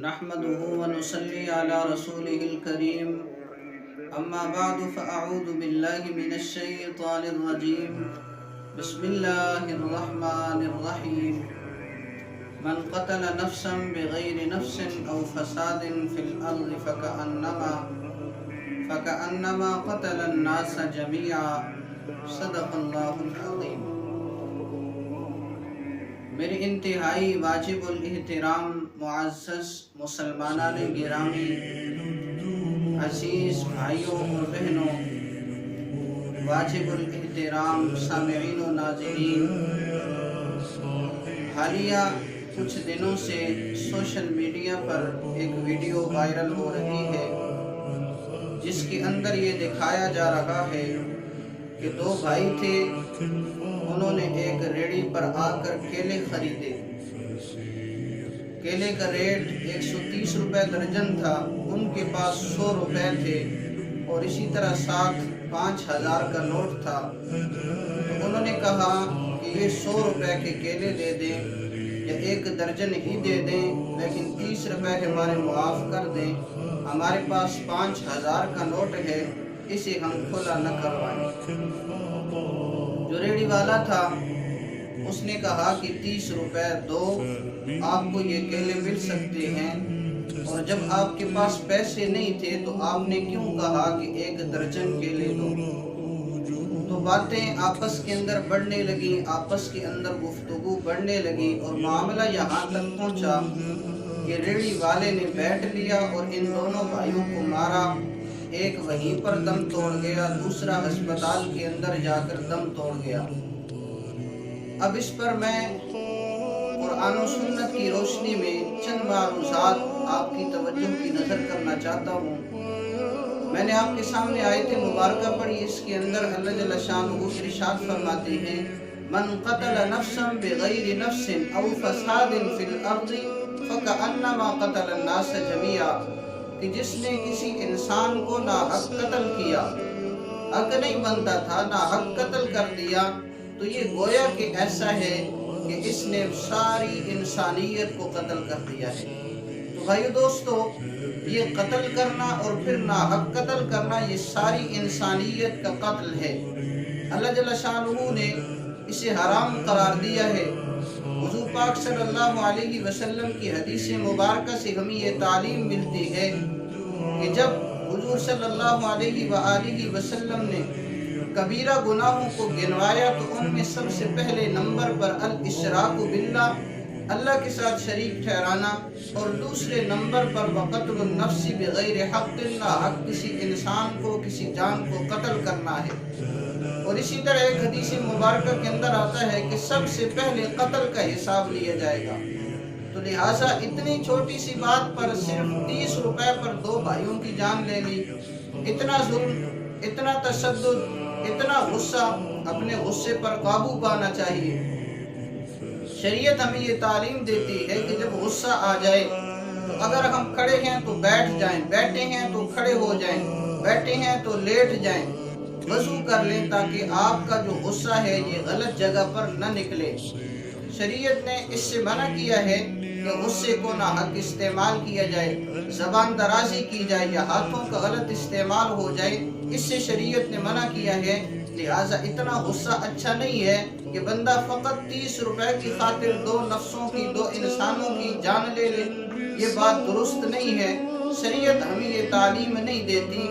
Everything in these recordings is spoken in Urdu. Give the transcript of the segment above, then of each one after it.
نحمده ونصلي على رسوله الكريم أما بعد فأعوذ بالله من الشيطان الرجيم بسم الله الرحمن الرحيم من قتل نفسا بغير نفس أو فساد في الأرض فكأنما قتل الناس جميعا صدق الله العظيم۔ میرے انتہائی واجب الاحترام معزز مسلمانان گرامی، عزیز بھائیوں اور بہنوں، واجب الاحترام سامعین و ناظرین، حالیہ کچھ دنوں سے سوشل میڈیا پر ایک ویڈیو وائرل ہو رہی ہے جس کے اندر یہ دکھایا جا رہا ہے کہ دو بھائی تھے، انہوں نے ایک ریڑھی پر آ کر کیلے خریدے۔ کیلے کا ریٹ 130 روپے درجن تھا، ان کے پاس 100 روپے تھے اور اسی طرح ساتھ 5000 کا نوٹ تھا۔ تو انہوں نے کہا کہ یہ 100 روپے کے کیلے دے دیں یا ایک درجن ہی دے دیں، لیکن 30 روپے ہمارے معاف کر دیں، ہمارے پاس 5000 کا نوٹ ہے، اسے ہم کھلا نہ کروائیں۔ جو ریڑھی والا تھا اس نے کہا کہ 30 روپے دو، آپ کو یہ کیلے مل سکتے ہیں، اور جب آپ کے پاس پیسے نہیں تھے تو آپ نے کیوں کہا کہ ایک درجن کیلے دو؟ تو باتیں آپس کے اندر بڑھنے لگی، آپس کے اندر گفتگو بڑھنے لگی، اور معاملہ یہاں تک پہنچا کہ ریڑھی والے نے بیٹھ لیا اور ان دونوں بھائیوں کو مارا۔ ایک وہیں پر دم توڑ گیا، دوسرا ہسپتال کے اندر جا کر دم توڑ گیا۔ اب اس پر میں قرآن و سنت کی روشنی میں چند معروضات آپ کی توجہ کی نظر کرنا چاہتا ہوں۔ میں نے آپ کے سامنے آیت مبارکہ پڑھی، اس کے اندر اللہ جل شانہ ارشاد فرماتے ہیں من قتل نفسا بغیر نفس او فساد فی الارض فکأنما قتل الناس جميعا، کہ جس نے کسی انسان کو ناحق قتل کیا، حق نہیں بنتا تھا، ناحق قتل کر دیا، تو یہ گویا کہ ایسا ہے کہ اس نے ساری انسانیت کو قتل کر دیا ہے۔ تو بھائیو دوستو، یہ قتل کرنا اور پھر ناحق قتل کرنا، یہ ساری انسانیت کا قتل ہے۔ اللہ جل شانہ نے اسے حرام قرار دیا ہے۔ حضور پاک صلی اللہ علیہ وسلم کی حدیث مبارکہ سے ہمیں یہ تعلیم ملتی ہے کہ جب حضور صلی اللہ علیہ وآلہ وسلم نے کبیرہ گناہوں کو گنوایا تو ان میں سب سے پہلے نمبر پر الاشراک باللہ، اللہ کے ساتھ شریک ٹھہرانا، اور دوسرے نمبر پر وقتل النفس بغیر حق، ناحق کسی انسان کو، کسی جان کو قتل کرنا ہے۔ اور اسی طرح ایک حدیث مبارکہ کے اندر آتا ہے کہ سب سے پہلے قتل کا حساب لیا جائے گا۔ تو لہٰذا اتنی چھوٹی سی بات پر صرف 30 روپے پر دو بھائیوں کی جان لے لی۔ اتنا ظلم، اتنا تشدد، اتنا غصہ، اپنے غصے پر قابو پانا چاہیے۔ شریعت ہمیں یہ تعلیم دیتی ہے کہ جب غصہ آ جائے تو اگر ہم کھڑے ہیں تو بیٹھ جائیں، بیٹھے ہیں تو کھڑے ہو جائیں، بیٹھے ہیں تو لیٹ جائیں، وضو کر لیں تاکہ آپ کا جو غصہ ہے یہ غلط جگہ پر نہ نکلے۔ شریعت نے اس سے منع کیا ہے کہ غصے کو ناحق استعمال کیا جائے، زبان درازی کی جائے یا ہاتھوں کا غلط استعمال ہو جائے، اس سے شریعت نے منع کیا ہے۔ لہٰذا اتنا غصہ اچھا نہیں ہے کہ بندہ فقط 30 روپے کی خاطر دو نفسوں کی، دو انسانوں کی جان لے لے، یہ بات درست نہیں ہے۔ شریعت ہمیں یہ تعلیم نہیں دیتی،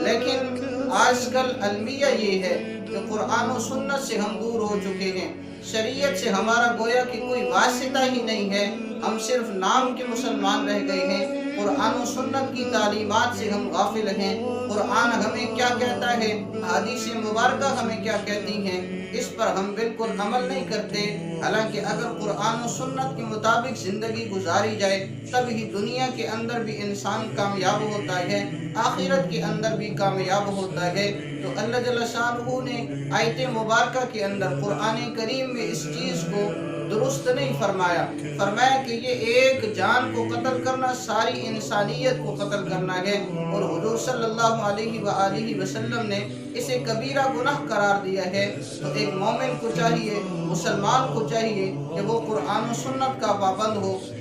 لیکن آج کل المیہ یہ ہے کہ قرآن و سنت سے ہم دور ہو چکے ہیں، شریعت سے ہمارا گویا کہ کوئی واسطہ ہی نہیں ہے، ہم صرف نام کے مسلمان رہ گئے ہیں، قرآن و سنت کی تعلیمات سے ہم غافل ہیں۔ قرآن ہمیں کیا کہتا ہے، حدیث مبارکہ ہمیں کیا کہتی ہیں، اس پر ہم بالکل عمل نہیں کرتے۔ حالانکہ اگر قرآن و سنت کے مطابق زندگی گزاری جائے تب ہی دنیا کے اندر بھی انسان کامیاب ہوتا ہے، آخرت کے اندر بھی کامیاب ہوتا ہے۔ تو اللہ جل شانہ نے آیت مبارکہ کے اندر قرآن کریم میں اس چیز کو درست نہیں فرمایا کہ یہ ایک جان کو قتل کرنا ساری انسانیت کو قتل کرنا ہے، اور حضور صلی اللہ علیہ وآلہ وسلم نے اسے کبیرہ گناہ قرار دیا ہے۔ تو ایک مومن کو چاہیے، مسلمان کو چاہیے کہ وہ قرآن و سنت کا پابند ہو،